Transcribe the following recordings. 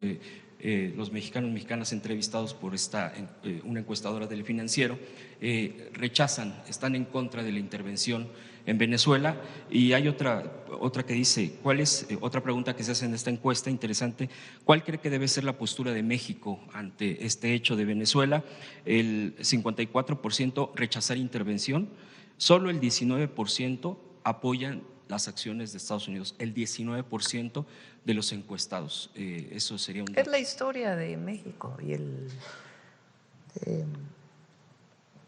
Los mexicanos y mexicanas entrevistados por una encuestadora del Financiero rechazan, están en contra de la intervención en Venezuela. Y hay otra que dice, ¿cuál es otra pregunta que se hace en esta encuesta interesante? ¿Cuál cree que debe ser la postura de México ante este hecho de Venezuela? El 54% rechazar intervención, solo el 19% apoyan las acciones de Estados Unidos, el 19% de los encuestados. Eso sería un Es dato. la historia de México y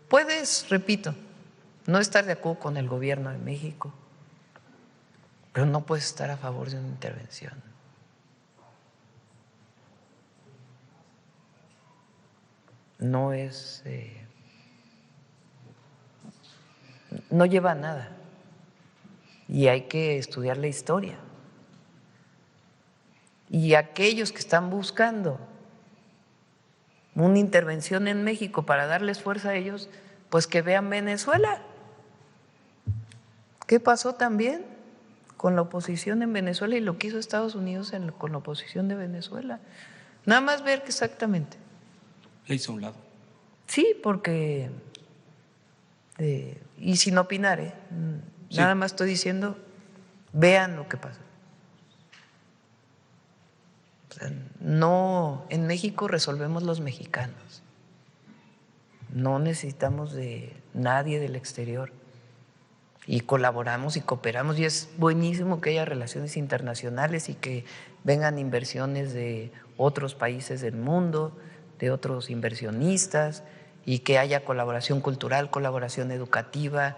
puedes, repito, no estar de acuerdo con el gobierno de México, pero no puedes estar a favor de una intervención. No es, no lleva a nada y hay que estudiar la historia. Y aquellos que están buscando una intervención en México para darles fuerza a ellos, pues que vean Venezuela. ¿Qué pasó también con la oposición en Venezuela y lo que hizo Estados Unidos con la oposición de Venezuela? Nada más ver exactamente. Le hizo a un lado. Sí, porque, y sin opinar, nada más estoy diciendo, vean lo que pasa. O sea, no, en México resolvemos los mexicanos, no necesitamos de nadie del exterior y colaboramos y cooperamos y es buenísimo que haya relaciones internacionales y que vengan inversiones de otros países del mundo, de otros inversionistas y que haya colaboración cultural, colaboración educativa,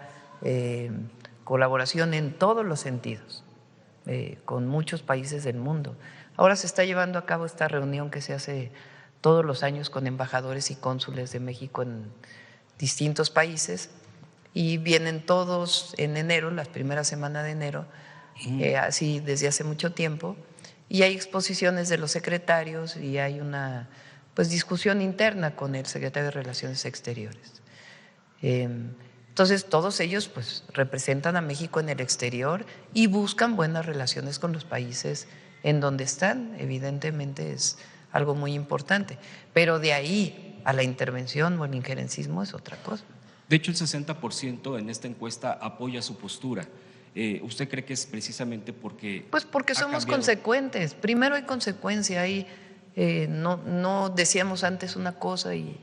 colaboración en todos los sentidos con muchos países del mundo. Ahora se está llevando a cabo esta reunión que se hace todos los años con embajadores y cónsules de México en distintos países y vienen todos en enero, la primera semana de enero, así desde hace mucho tiempo, y hay exposiciones de los secretarios y hay una pues discusión interna con el secretario de Relaciones Exteriores. Entonces todos ellos pues representan a México en el exterior y buscan buenas relaciones con los países en donde están, evidentemente es algo muy importante, pero de ahí a la intervención o el injerencismo es otra cosa. De hecho, el 60% en esta encuesta apoya su postura. ¿Usted cree que es precisamente porque… Pues porque somos consecuentes, primero hay consecuencia, hay, no decíamos antes una cosa y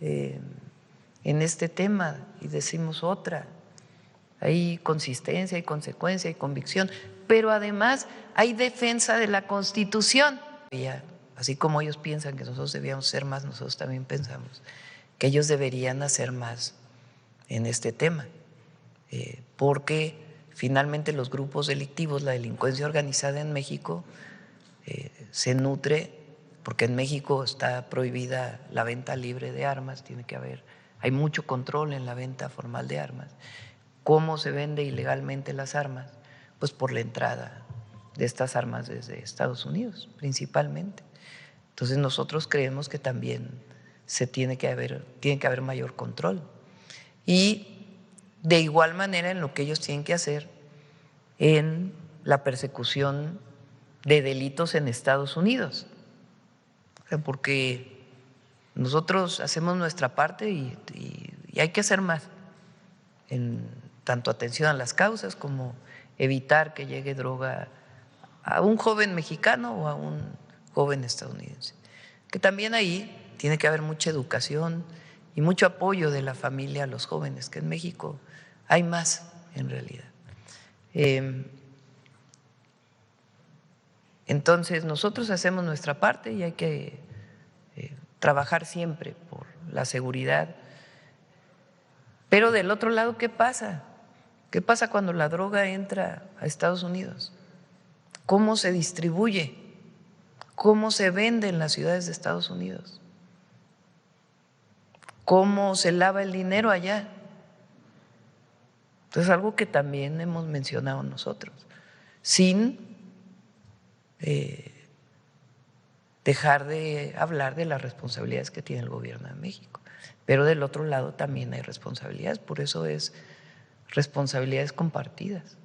en este tema y decimos otra, hay consistencia, hay consecuencia, hay convicción, pero además hay defensa de la Constitución. Así como ellos piensan que nosotros debíamos ser más, nosotros también pensamos que ellos deberían hacer más en este tema, porque finalmente los grupos delictivos, la delincuencia organizada en México se nutre, porque en México está prohibida la venta libre de armas, hay mucho control en la venta formal de armas. ¿Cómo se vende ilegalmente las armas? Pues por la entrada de estas armas desde Estados Unidos, principalmente. Entonces nosotros creemos que también tiene que haber mayor control. Y de igual manera en lo que ellos tienen que hacer en la persecución de delitos en Estados Unidos. O sea, porque nosotros hacemos nuestra parte y hay que hacer más en tanto atención a las causas como evitar que llegue droga a un joven mexicano o a un joven estadounidense. Que también ahí tiene que haber mucha educación y mucho apoyo de la familia a los jóvenes, que en México hay más en realidad. Entonces nosotros hacemos nuestra parte y hay que trabajar siempre por la seguridad. Pero del otro lado, ¿qué pasa? ¿Qué pasa cuando la droga entra a Estados Unidos? ¿Cómo se distribuye? ¿Cómo se vende en las ciudades de Estados Unidos? ¿Cómo se lava el dinero allá? Entonces, algo que también hemos mencionado nosotros, sin dejar de hablar de las responsabilidades que tiene el gobierno de México. Pero del otro lado también hay responsabilidades, por eso es responsabilidades compartidas.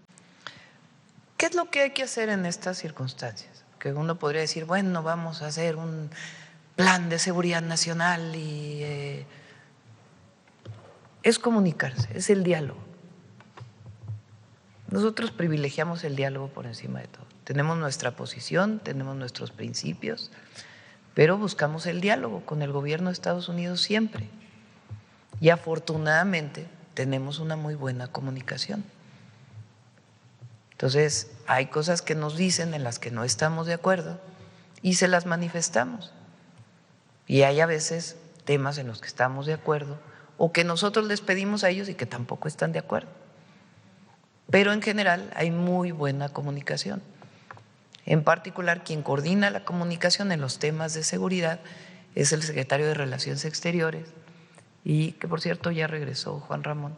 ¿Qué es lo que hay que hacer en estas circunstancias? que uno podría decir, bueno, vamos a hacer un plan de seguridad nacional y es comunicarse, es el diálogo. Nosotros privilegiamos el diálogo por encima de todo. Tenemos nuestra posición, tenemos nuestros principios, pero buscamos el diálogo con el gobierno de Estados Unidos siempre. Y afortunadamente tenemos una muy buena comunicación. Entonces, hay cosas que nos dicen en las que no estamos de acuerdo y se las manifestamos. Y hay a veces temas en los que estamos de acuerdo o que nosotros les pedimos a ellos y que tampoco están de acuerdo. Pero en general hay muy buena comunicación. En particular, quien coordina la comunicación en los temas de seguridad es el secretario de Relaciones Exteriores, y que por cierto ya regresó Juan Ramón,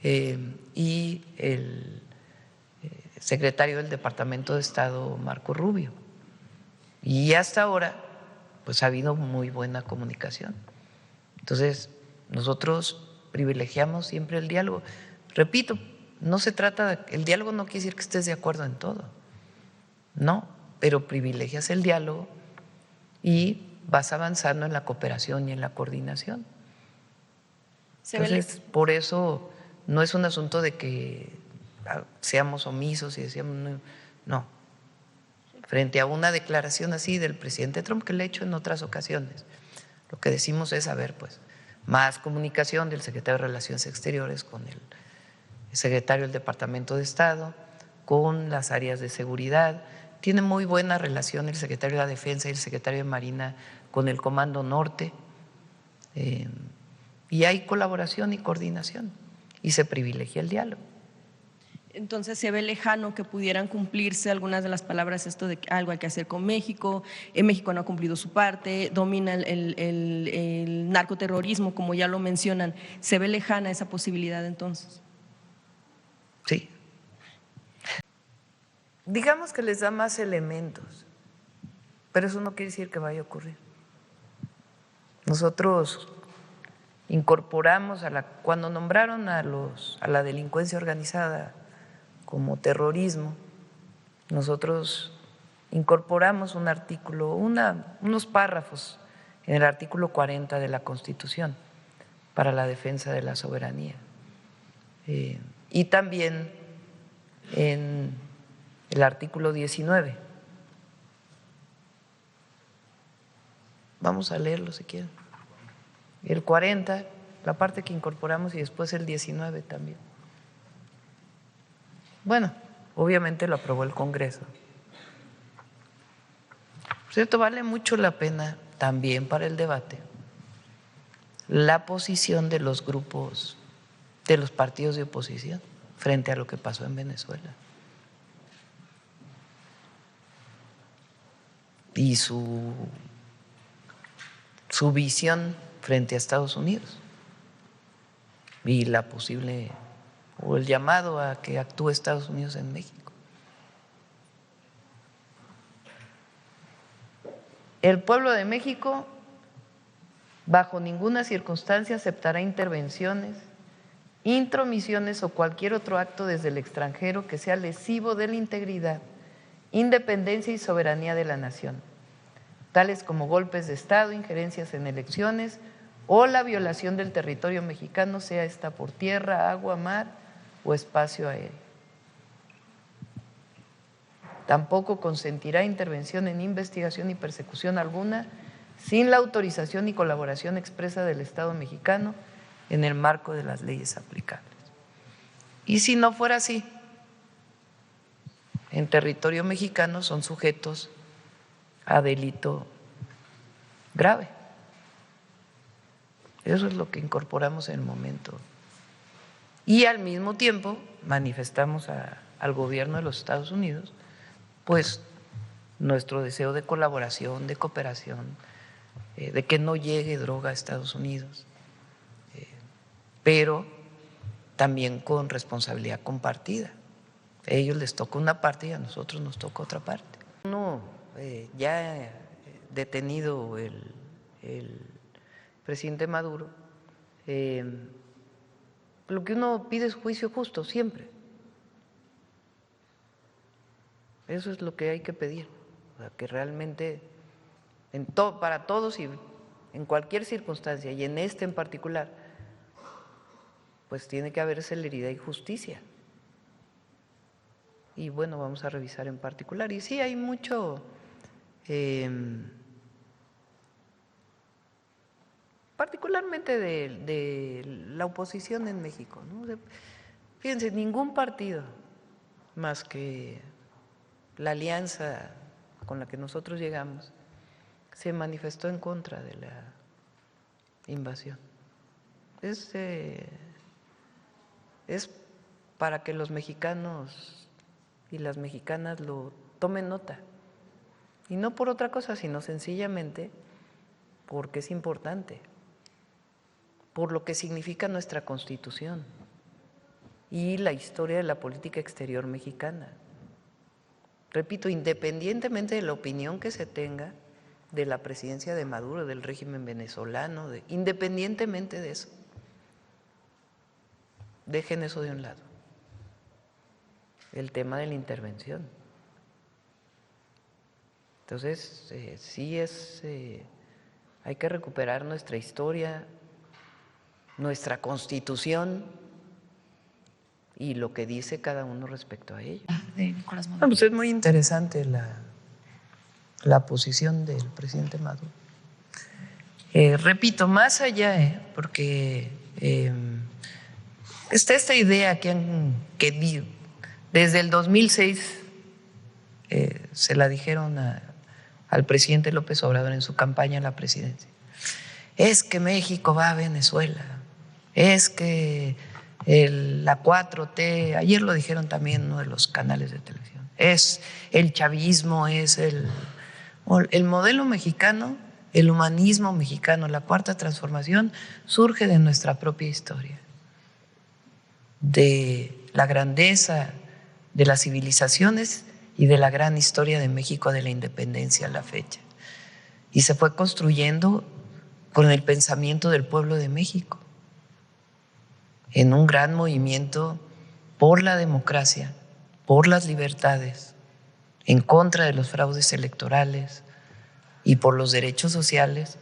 y el secretario del Departamento de Estado, Marco Rubio. Y hasta ahora, pues ha habido muy buena comunicación. Entonces, nosotros privilegiamos siempre el diálogo. Repito, no se trata, el diálogo no quiere decir que estés de acuerdo en todo, no, pero privilegias el diálogo y vas avanzando en la cooperación y en la coordinación. Entonces, por eso no es un asunto de que seamos omisos y decíamos no. Frente a una declaración así del presidente Trump, que le he hecho en otras ocasiones, lo que decimos es, a ver, pues, más comunicación del secretario de Relaciones Exteriores con el secretario del Departamento de Estado, con las áreas de seguridad. Tiene muy buena relación el secretario de la Defensa y el secretario de Marina con el Comando Norte. Y hay colaboración y coordinación y se privilegia el diálogo. Entonces se ve lejano que pudieran cumplirse algunas de las palabras, esto de que algo hay que hacer con México, México no ha cumplido su parte, domina el narcoterrorismo, como ya lo mencionan. ¿Se ve lejana esa posibilidad entonces? Sí. Digamos que les da más elementos, pero eso no quiere decir que vaya a ocurrir. Nosotros incorporamos cuando nombraron a la delincuencia organizada como terrorismo, nosotros incorporamos un artículo, unos párrafos en el artículo 40 de la Constitución para la defensa de la soberanía, y también en el artículo 19. Vamos a leerlo si quieren. El 40, la parte que incorporamos, y después el 19 también. Bueno, obviamente lo aprobó el Congreso. Por cierto, vale mucho la pena también para el debate la posición de los grupos, de los partidos de oposición frente a lo que pasó en Venezuela y su visión frente a Estados Unidos y la posible o el llamado a que actúe Estados Unidos en México. El pueblo de México bajo ninguna circunstancia aceptará intervenciones, intromisiones o cualquier otro acto desde el extranjero que sea lesivo de la integridad, independencia y soberanía de la nación, tales como golpes de Estado, injerencias en elecciones o la violación del territorio mexicano, sea esta por tierra, agua, mar o espacio aéreo. Tampoco consentirá intervención en investigación y persecución alguna sin la autorización y colaboración expresa del Estado mexicano en el marco de las leyes aplicables. Y si no fuera así, en territorio mexicano son sujetos a delito grave. Eso es lo que incorporamos en el momento. Y al mismo tiempo manifestamos al gobierno de los Estados Unidos pues nuestro deseo de colaboración, de cooperación, de que no llegue droga a Estados Unidos, pero también con responsabilidad compartida. A ellos les toca una parte y a nosotros nos toca otra parte. Uno, ya detenido el presidente Maduro, lo que uno pide es juicio justo siempre. Eso es lo que hay que pedir. O sea, que realmente para todos y en cualquier circunstancia, y en este en particular, pues tiene que haber celeridad y justicia. Y bueno, vamos a revisar en particular. Y sí, hay mucho, particularmente de la oposición en México, ¿no? Fíjense, ningún partido más que la alianza con la que nosotros llegamos se manifestó en contra de la invasión. Es para que los mexicanos y las mexicanas lo tomen nota. Y no por otra cosa, sino sencillamente porque es importante, por lo que significa nuestra Constitución y la historia de la política exterior mexicana. Repito, independientemente de la opinión que se tenga de la presidencia de Maduro, del régimen venezolano, independientemente de eso, dejen eso de un lado, el tema de la intervención. Entonces, sí hay que recuperar nuestra historia, nuestra Constitución y lo que dice cada uno respecto a ello. De Nicolás Maduro. Pues es muy interesante la posición del presidente Maduro. Repito, más allá, porque está esta idea que desde el 2006 se la dijeron al presidente López Obrador en su campaña a la presidencia. Es que México va a Venezuela, es que la 4T, ayer lo dijeron también en uno de los canales de televisión, es el chavismo, es el modelo mexicano, el humanismo mexicano, la cuarta transformación surge de nuestra propia historia, de la grandeza de las civilizaciones y de la gran historia de México de la independencia a la fecha. Y se fue construyendo con el pensamiento del pueblo de México, en un gran movimiento por la democracia, por las libertades, en contra de los fraudes electorales y por los derechos sociales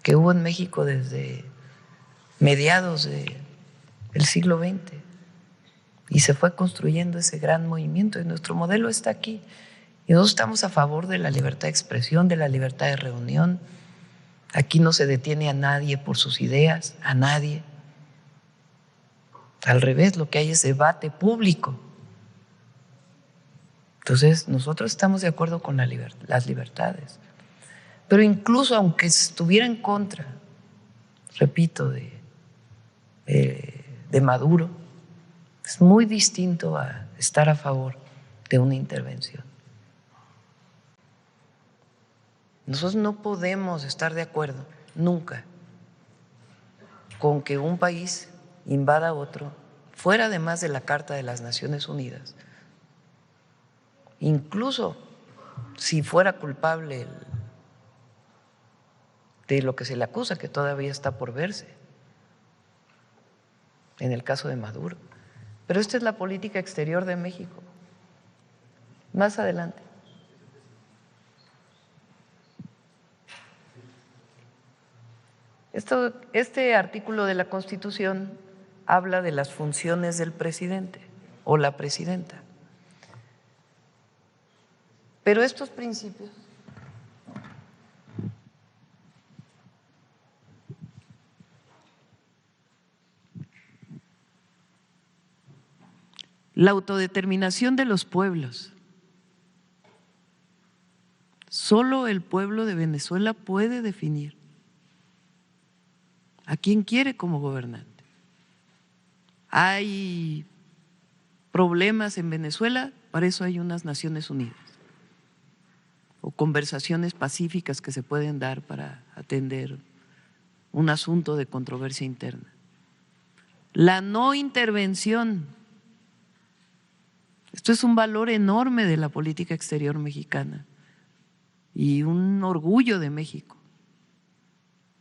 que hubo en México desde mediados del siglo XX. Y se fue construyendo ese gran movimiento y nuestro modelo está aquí. Y nosotros estamos a favor de la libertad de expresión, de la libertad de reunión. Aquí no se detiene a nadie por sus ideas, a nadie. Al revés, lo que hay es debate público. Entonces, nosotros estamos de acuerdo con las libertades. Pero incluso aunque estuviera en contra, repito, de Maduro, es muy distinto a estar a favor de una intervención. Nosotros no podemos estar de acuerdo nunca con que un país invada a otro, fuera además de la Carta de las Naciones Unidas, incluso si fuera culpable de lo que se le acusa, que todavía está por verse, en el caso de Maduro. Pero esta es la política exterior de México. Más adelante. Este artículo de la Constitución habla de las funciones del presidente o la presidenta. Pero estos principios la autodeterminación de los pueblos. Solo el pueblo de Venezuela puede definir a quién quiere como gobernante. Hay problemas en Venezuela, para eso hay unas Naciones Unidas o conversaciones pacíficas que se pueden dar para atender un asunto de controversia interna. La no intervención, esto es un valor enorme de la política exterior mexicana y un orgullo de México.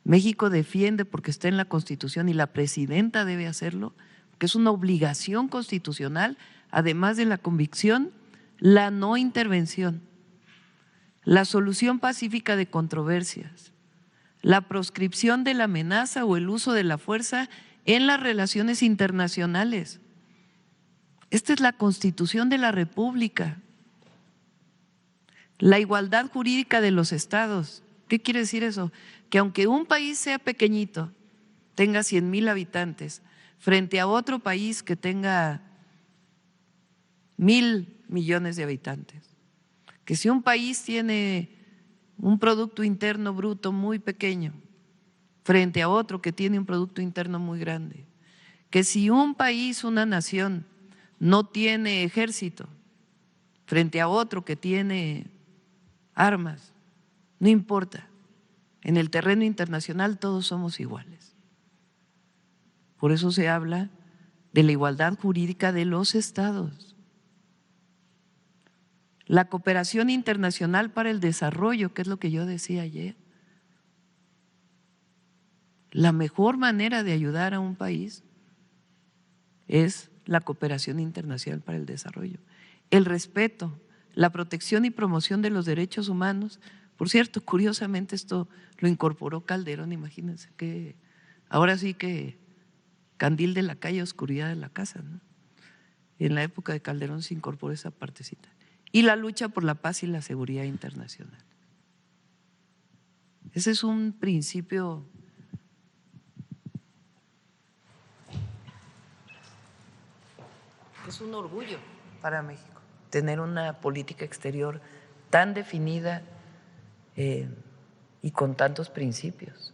México defiende, porque está en la Constitución y la presidenta debe hacerlo, que es una obligación constitucional, además de la convicción, la no intervención. la solución pacífica de controversias, la proscripción de la amenaza o el uso de la fuerza en las relaciones internacionales. Esta es la Constitución de la República. La igualdad jurídica de los estados. ¿Qué quiere decir eso? Que aunque un país sea pequeñito, tenga 100,000 habitantes, frente a otro país que tenga 1,000 millones de habitantes, que si un país tiene un Producto Interno Bruto muy pequeño frente a otro que tiene un Producto Interno muy grande, que si un país, una nación, no tiene ejército frente a otro que tiene armas, no importa, en el terreno internacional todos somos iguales. Por eso se habla de la igualdad jurídica de los estados. La cooperación internacional para el desarrollo, que es lo que yo decía ayer. La mejor manera de ayudar a un país es la cooperación internacional para el desarrollo. El respeto, la protección y promoción de los derechos humanos. Por cierto, curiosamente esto lo incorporó Calderón, imagínense que ahora sí que candil de la calle, oscuridad de la casa, ¿no? En la época de Calderón se incorporó esa partecita. Y la lucha por la paz y la seguridad internacional. Ese es un principio es un orgullo para México, tener una política exterior tan definida y con tantos principios.